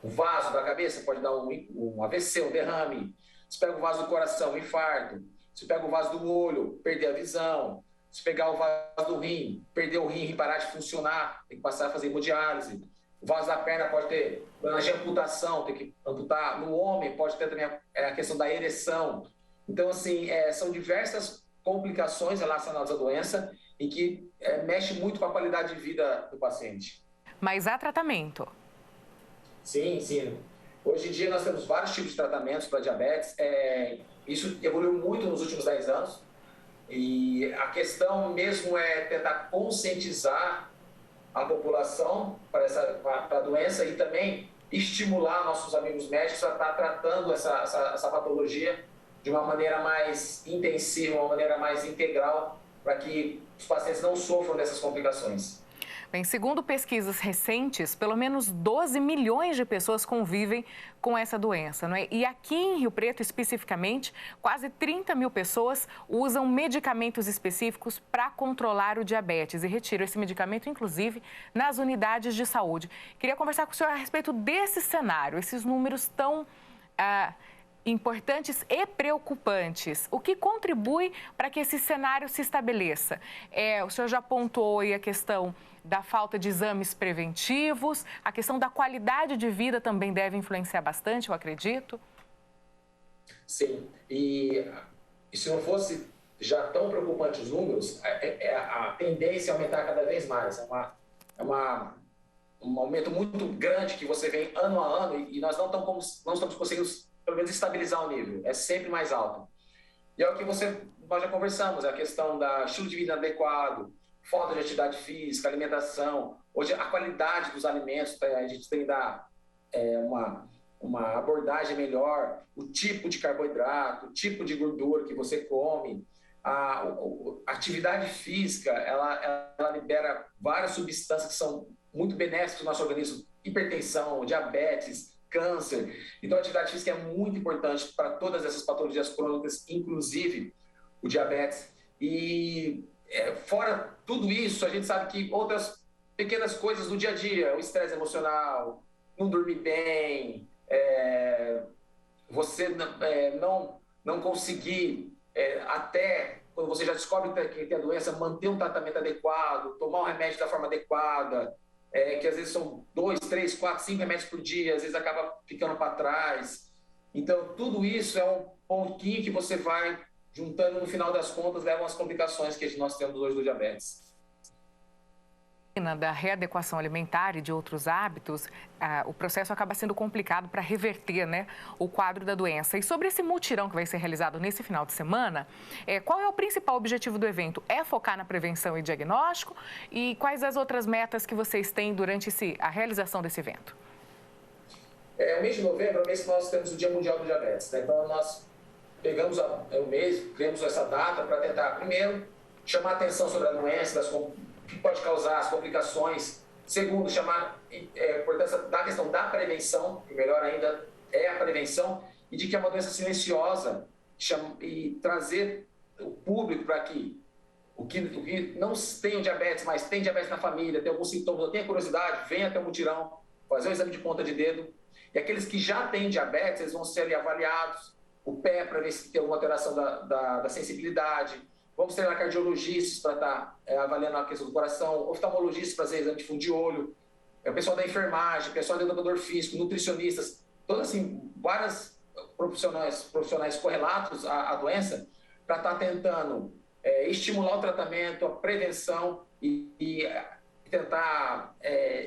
o vaso da cabeça, pode dar um AVC, um derrame. Se pega o vaso do coração, um infarto. Se pega o vaso do olho, perder a visão. Se pegar o vaso do rim, perder o rim e parar de funcionar, tem que passar a fazer hemodiálise. O vaso da perna pode ter problema de amputação, tem que amputar. No homem pode ter também a questão da ereção. Então, assim, são diversas complicações relacionadas à doença e que mexe muito com a qualidade de vida do paciente. Mas há tratamento? Sim, sim. Hoje em dia nós temos vários tipos de tratamentos para diabetes. Isso evoluiu muito nos últimos 10 anos. E a questão mesmo é tentar conscientizar a população para a doença e também estimular nossos amigos médicos a estar tratando essa patologia de uma maneira mais intensiva, uma maneira mais integral, para que os pacientes não sofram dessas complicações. Bem, segundo pesquisas recentes, pelo menos 12 milhões de pessoas convivem com essa doença, não é? E aqui em Rio Preto, especificamente, quase 30 mil pessoas usam medicamentos específicos para controlar o diabetes e retiram esse medicamento, inclusive, nas unidades de saúde. Queria conversar com o senhor a respeito desse cenário, esses números tão importantes e preocupantes. O que contribui para que esse cenário se estabeleça? O senhor já apontou aí a questão da falta de exames preventivos, a questão da qualidade de vida também deve influenciar bastante, eu acredito? Sim, e se não fosse já tão preocupante os números, a tendência é aumentar cada vez mais. É um aumento muito grande que você vê ano a ano e nós não estamos conseguindo, pelo menos, estabilizar o nível. É sempre mais alto. E é o que nós já conversamos, a questão da estilo de vida adequado, falta de atividade física, alimentação. Hoje, a qualidade dos alimentos, a gente tem que dar uma abordagem melhor, o tipo de carboidrato, o tipo de gordura que você come. A atividade física, ela libera várias substâncias que são muito benéficas para o nosso organismo, hipertensão, diabetes, câncer. Então, a atividade física é muito importante para todas essas patologias crônicas, inclusive o diabetes. E fora tudo isso, a gente sabe que outras pequenas coisas do dia a dia, o estresse emocional, não dormir bem, você não conseguir, até quando você já descobre que tem a doença, manter um tratamento adequado, tomar um remédio da forma adequada, que às vezes são 2, 3, 4, 5 remédios por dia, às vezes acaba ficando para trás. Então, tudo isso é um pouquinho que você vai juntando, no final das contas, levam às complicações que nós temos hoje do diabetes. Da readequação alimentar e de outros hábitos, o processo acaba sendo complicado para reverter, né, o quadro da doença. E sobre esse mutirão que vai ser realizado nesse final de semana, qual é o principal objetivo do evento? É focar na prevenção e diagnóstico? E quais as outras metas que vocês têm durante a realização desse evento? O mês de novembro é o mês que nós temos o Dia Mundial do Diabetes, né? Então, nós pegamos o mês, criamos essa data para tentar, primeiro, chamar a atenção sobre a doença, que pode causar as complicações. Segundo, chamar a importância da questão da prevenção, que melhor ainda é a prevenção, e de que é uma doença silenciosa, e trazer o público para que o que não tem diabetes, mas tem diabetes na família, tem alguns sintomas, ou tem curiosidade, venha até o mutirão, fazer um exame de ponta de dedo. E aqueles que já têm diabetes, eles vão ser ali avaliados, o pé para ver se tem alguma alteração da sensibilidade. Vamos ter cardiologistas para estar avaliando a questão do coração, oftalmologistas para fazer exame de fundo de olho, o pessoal da enfermagem, o pessoal do educador físico, nutricionistas, todos assim, vários profissionais correlatos à doença, para estar tentando estimular o tratamento, a prevenção e tentar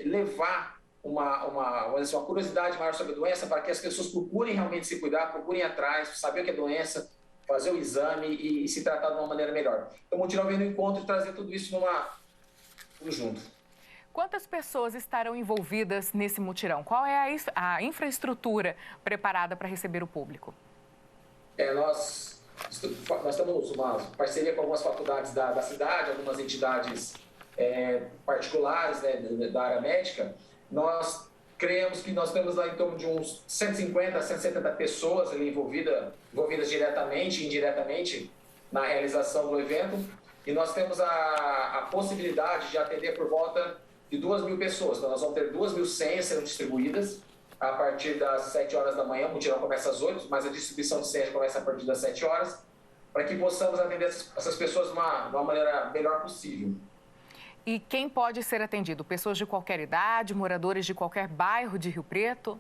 levar uma curiosidade maior sobre a doença, para que as pessoas procurem realmente se cuidar, procurem atrás, saber o que é doença, fazer o exame e se tratar de uma maneira melhor. Então, o mutirão vem no encontro e trazer tudo isso tudo junto. Quantas pessoas estarão envolvidas nesse mutirão? Qual é a infraestrutura preparada para receber o público? Nós estamos uma parceria com algumas faculdades da cidade, algumas entidades particulares, né, da área médica. Nós cremos que nós temos lá em torno de uns 150 a 170 pessoas ali envolvidas diretamente e indiretamente na realização do evento. E nós temos a possibilidade de atender por volta de 2.000 pessoas. Então, nós vamos ter 2.000 senhas sendo distribuídas a partir das 7 horas da manhã. O mutirão começa às 8, mas a distribuição de senhas começa a partir das 7 horas, para que possamos atender essas pessoas de uma maneira melhor possível. E quem pode ser atendido? Pessoas de qualquer idade, moradores de qualquer bairro de Rio Preto?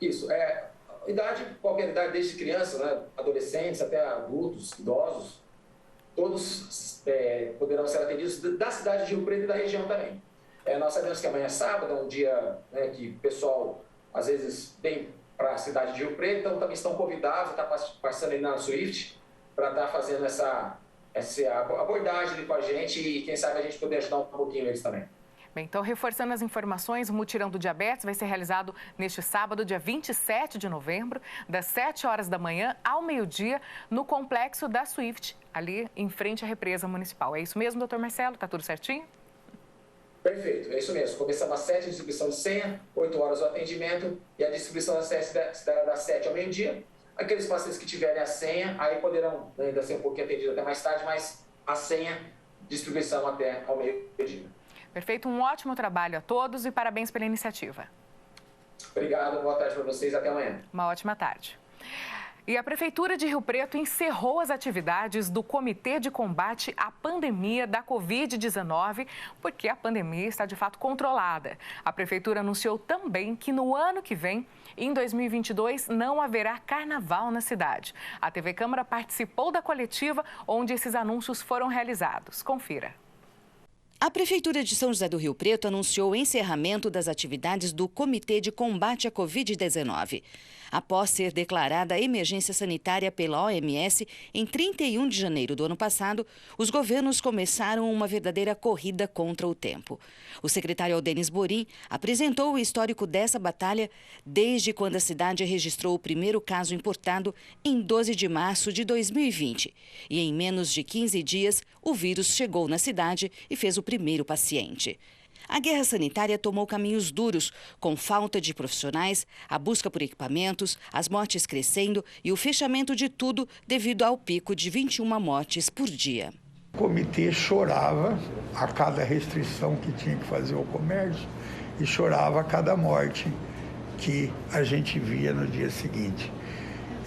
Isso, qualquer idade, desde crianças, né, adolescentes até adultos, idosos, todos poderão ser atendidos da cidade de Rio Preto e da região também. Nós sabemos que amanhã é sábado, é um dia, né, que o pessoal às vezes vem para a cidade de Rio Preto, então também estão convidados a estar passando aí na Swift para estar fazendo essa abordagem ali com a gente e quem sabe a gente poder ajudar um pouquinho eles também. Bem, então, reforçando as informações, o Mutirão do Diabetes vai ser realizado neste sábado, dia 27 de novembro, das 7 horas da manhã ao meio-dia, no complexo da Swift, ali em frente à represa municipal. É isso mesmo, doutor Marcelo? Está tudo certinho? Perfeito, é isso mesmo. Começamos às 7, a distribuição de senha, 8 horas o atendimento e a distribuição das senhas das 7 ao meio-dia. Aqueles pacientes que tiverem a senha, aí poderão ainda ser um pouquinho atendidos até mais tarde, mas a senha, distribuição até ao meio-dia. Perfeito, um ótimo trabalho a todos e parabéns pela iniciativa. Obrigado, boa tarde para vocês, até amanhã. Uma ótima tarde. E a Prefeitura de Rio Preto encerrou as atividades do Comitê de Combate à Pandemia da Covid-19, porque a pandemia está de fato controlada. A Prefeitura anunciou também que no ano que vem, em 2022, não haverá carnaval na cidade. A TV Câmara participou da coletiva onde esses anúncios foram realizados. Confira. A Prefeitura de São José do Rio Preto anunciou o encerramento das atividades do Comitê de Combate à Covid-19. Após ser declarada emergência sanitária pela OMS em 31 de janeiro do ano passado, os governos começaram uma verdadeira corrida contra o tempo. O secretário Aldenis Borim apresentou o histórico dessa batalha desde quando a cidade registrou o primeiro caso importado em 12 de março de 2020. E em menos de 15 dias, o vírus chegou na cidade e fez o primeiro paciente. A guerra sanitária tomou caminhos duros, com falta de profissionais, a busca por equipamentos, as mortes crescendo e o fechamento de tudo devido ao pico de 21 mortes por dia. O comitê chorava a cada restrição que tinha que fazer ao comércio e chorava a cada morte que a gente via no dia seguinte.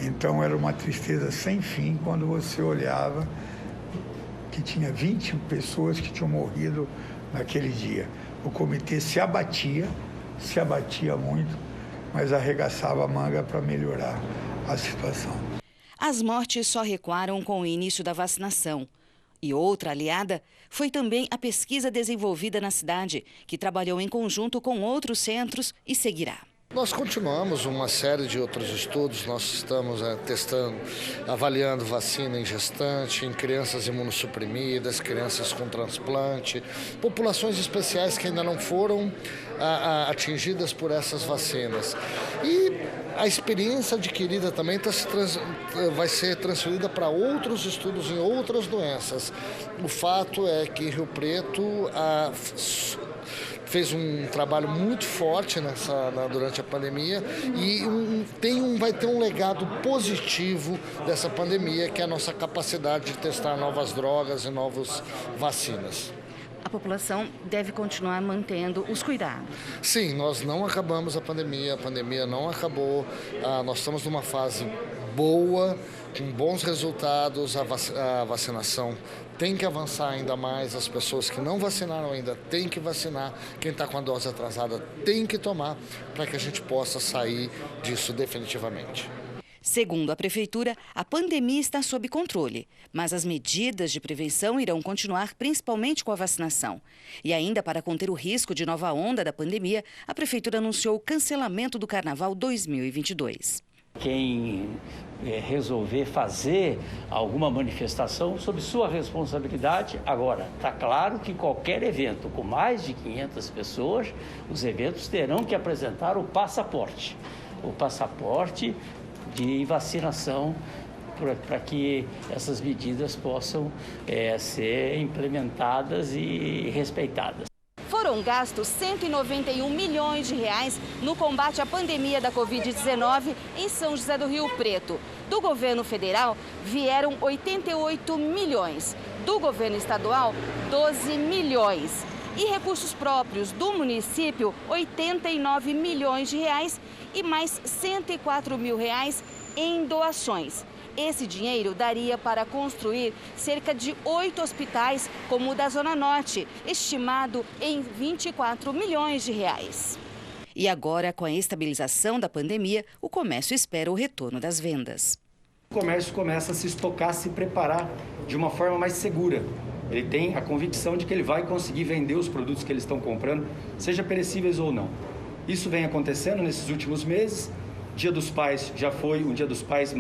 Então era uma tristeza sem fim quando você olhava que tinha 20 pessoas que tinham morrido naquele dia. O comitê se abatia muito, mas arregaçava a manga para melhorar a situação. As mortes só recuaram com o início da vacinação. E outra aliada foi também a pesquisa desenvolvida na cidade, que trabalhou em conjunto com outros centros e seguirá. Nós continuamos uma série de outros estudos, nós estamos testando, avaliando vacina em gestante, em crianças imunossuprimidas, crianças com transplante, populações especiais que ainda não foram atingidas por essas vacinas. E a experiência adquirida também vai ser transferida para outros estudos em outras doenças. O fato é que Rio Preto fez um trabalho muito forte durante a pandemia e vai ter um legado positivo dessa pandemia, que é a nossa capacidade de testar novas drogas e novas vacinas. A população deve continuar mantendo os cuidados. Sim, nós não acabamos a pandemia não acabou, nós estamos numa fase boa, com bons resultados, a vacinação tem que avançar ainda mais, as pessoas que não vacinaram ainda têm que vacinar, quem está com a dose atrasada tem que tomar, para que a gente possa sair disso definitivamente. Segundo a Prefeitura, a pandemia está sob controle, mas as medidas de prevenção irão continuar, principalmente com a vacinação. E ainda para conter o risco de nova onda da pandemia, a Prefeitura anunciou o cancelamento do Carnaval 2022. Quem resolver fazer alguma manifestação sob sua responsabilidade. Agora, está claro que qualquer evento com mais de 500 pessoas, os eventos terão que apresentar o passaporte de vacinação para que essas medidas possam ser implementadas e respeitadas. Foram gastos 191 milhões de reais no combate à pandemia da Covid-19 em São José do Rio Preto. Do governo federal, vieram 88 milhões. Do governo estadual, 12 milhões. E recursos próprios do município, 89 milhões de reais e mais 104 mil reais em doações. Esse dinheiro daria para construir cerca de 8 hospitais, como o da Zona Norte, estimado em 24 milhões de reais. E agora, com a estabilização da pandemia, o comércio espera o retorno das vendas. O comércio começa a se estocar, se preparar de uma forma mais segura. Ele tem a convicção de que ele vai conseguir vender os produtos que eles estão comprando, seja perecíveis ou não. Isso vem acontecendo nesses últimos meses. Dia dos Pais já foi um Dia dos Pais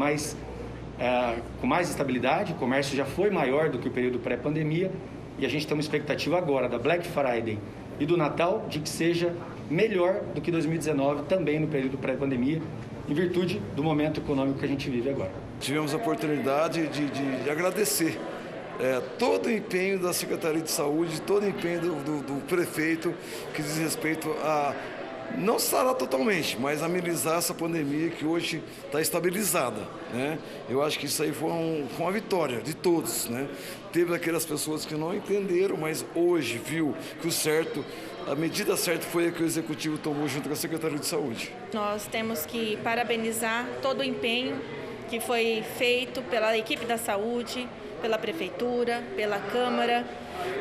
com mais estabilidade, o comércio já foi maior do que o período pré-pandemia e a gente tem uma expectativa agora da Black Friday e do Natal de que seja melhor do que 2019, também no período pré-pandemia, em virtude do momento econômico que a gente vive agora. Tivemos a oportunidade de agradecer todo o empenho da Secretaria de Saúde, todo o empenho do prefeito que diz respeito a não sarar totalmente, mas amenizar essa pandemia que hoje está estabilizada, né? Eu acho que isso aí foi uma vitória de todos, né? Teve aquelas pessoas que não entenderam, mas hoje viu que a medida certa foi a que o Executivo tomou junto com a Secretaria de Saúde. Nós temos que parabenizar todo o empenho que foi feito pela equipe da saúde, pela Prefeitura, pela Câmara,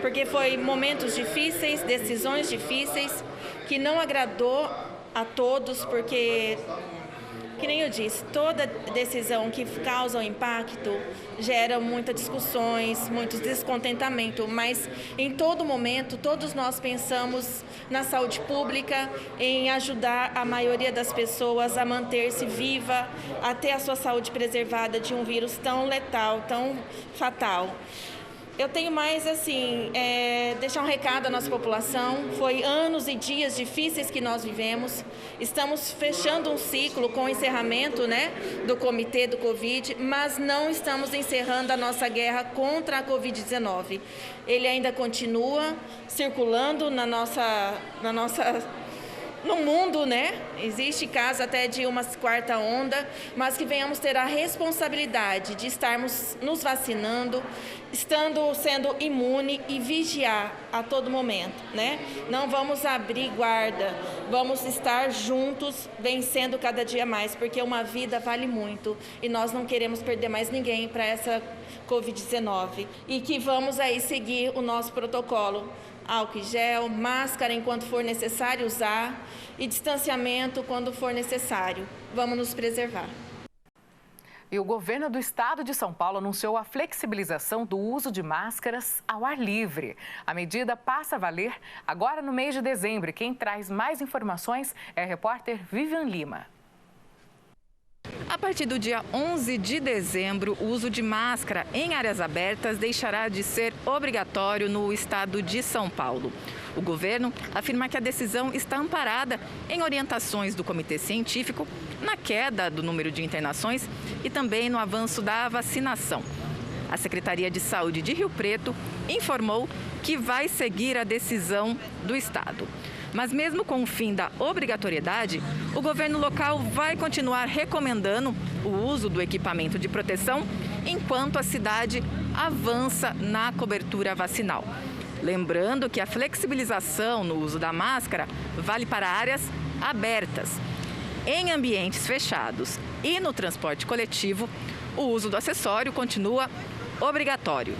porque foi momentos difíceis, decisões difíceis, que não agradou a todos, porque, que nem eu disse, toda decisão que causa um impacto gera muitas discussões, muito descontentamento, mas em todo momento, todos nós pensamos na saúde pública, em ajudar a maioria das pessoas a manter-se viva, a ter a sua saúde preservada de um vírus tão letal, tão fatal. Eu tenho mais, deixar um recado à nossa população. Foi anos e dias difíceis que nós vivemos. Estamos fechando um ciclo com o encerramento, do comitê do Covid, mas não estamos encerrando a nossa guerra contra a Covid-19. Ele ainda continua circulando na nossa no mundo, né? Existe caso até de uma quarta onda, mas que venhamos ter a responsabilidade de estarmos nos vacinando, sendo imune e vigiar a todo momento, né? Não vamos abrir guarda, vamos estar juntos, vencendo cada dia mais, porque uma vida vale muito e nós não queremos perder mais ninguém para essa Covid-19. E que vamos aí seguir o nosso protocolo. Álcool em gel, máscara enquanto for necessário usar e distanciamento quando for necessário. Vamos nos preservar. E o governo do estado de São Paulo anunciou a flexibilização do uso de máscaras ao ar livre. A medida passa a valer agora no mês de dezembro. E quem traz mais informações é a repórter Vivian Lima. A partir do dia 11 de dezembro, o uso de máscara em áreas abertas deixará de ser obrigatório no estado de São Paulo. O governo afirma que a decisão está amparada em orientações do Comitê Científico, na queda do número de internações e também no avanço da vacinação. A Secretaria de Saúde de Rio Preto informou que vai seguir a decisão do estado. Mas mesmo com o fim da obrigatoriedade, o governo local vai continuar recomendando o uso do equipamento de proteção enquanto a cidade avança na cobertura vacinal. Lembrando que a flexibilização no uso da máscara vale para áreas abertas. Em ambientes fechados e no transporte coletivo, o uso do acessório continua obrigatório.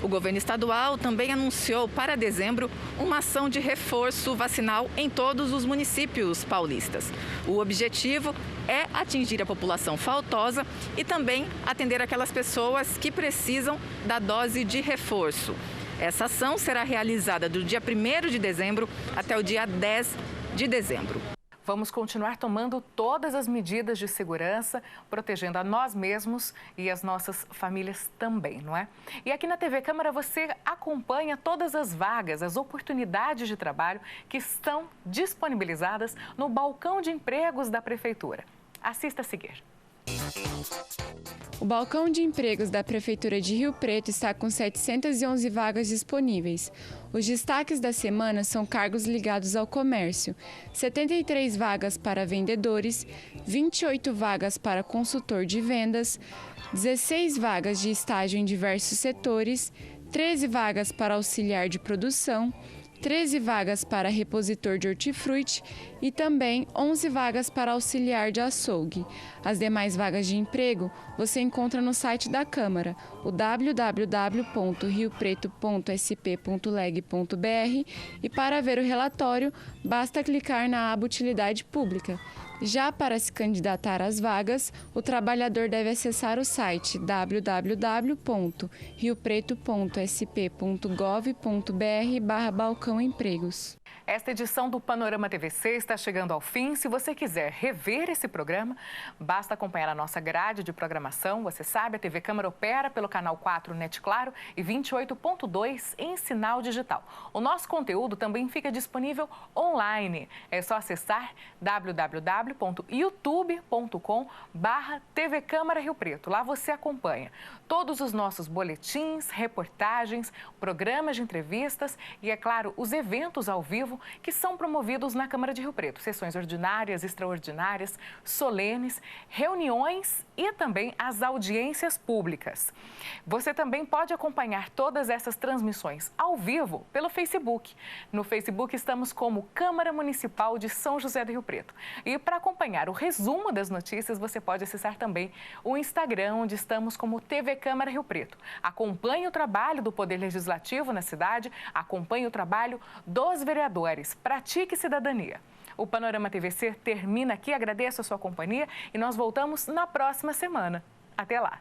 O governo estadual também anunciou para dezembro uma ação de reforço vacinal em todos os municípios paulistas. O objetivo é atingir a população faltosa e também atender aquelas pessoas que precisam da dose de reforço. Essa ação será realizada do dia 1º de dezembro até o dia 10 de dezembro. Vamos continuar tomando todas as medidas de segurança, protegendo a nós mesmos e as nossas famílias também, não é? E aqui na TV Câmara você acompanha todas as vagas, as oportunidades de trabalho que estão disponibilizadas no balcão de empregos da Prefeitura. Assista a seguir. O balcão de empregos da Prefeitura de Rio Preto está com 711 vagas disponíveis. Os destaques da semana são cargos ligados ao comércio, 73 vagas para vendedores, 28 vagas para consultor de vendas, 16 vagas de estágio em diversos setores, 13 vagas para auxiliar de produção, 13 vagas para repositor de hortifruti e também 11 vagas para auxiliar de açougue. As demais vagas de emprego você encontra no site da Câmara, o www.riopreto.sp.leg.br, e para ver o relatório, basta clicar na aba Utilidade Pública. Já para se candidatar às vagas, o trabalhador deve acessar o site www.riopreto.sp.gov.br/balcão empregos. Esta edição do Panorama TVC está chegando ao fim. Se você quiser rever esse programa, basta acompanhar a nossa grade de programação. Você sabe, a TV Câmara opera pelo canal 4 NET Claro e 28.2 em sinal digital. O nosso conteúdo também fica disponível online. É só acessar www.youtube.com/TV Câmara Rio Preto. Lá você acompanha todos os nossos boletins, reportagens, programas de entrevistas e, é claro, os eventos ao vivo que são promovidos na Câmara de Rio Preto. Sessões ordinárias, extraordinárias, solenes, reuniões e também as audiências públicas. Você também pode acompanhar todas essas transmissões ao vivo pelo Facebook. No Facebook estamos como Câmara Municipal de São José do Rio Preto. E para acompanhar o resumo das notícias, você pode acessar também o Instagram, onde estamos como TV Câmara Rio Preto. Acompanhe o trabalho do Poder Legislativo na cidade, acompanhe o trabalho dos vereadores. Pratique cidadania. O Panorama TVC termina aqui. Agradeço a sua companhia e nós voltamos na próxima semana. Até lá!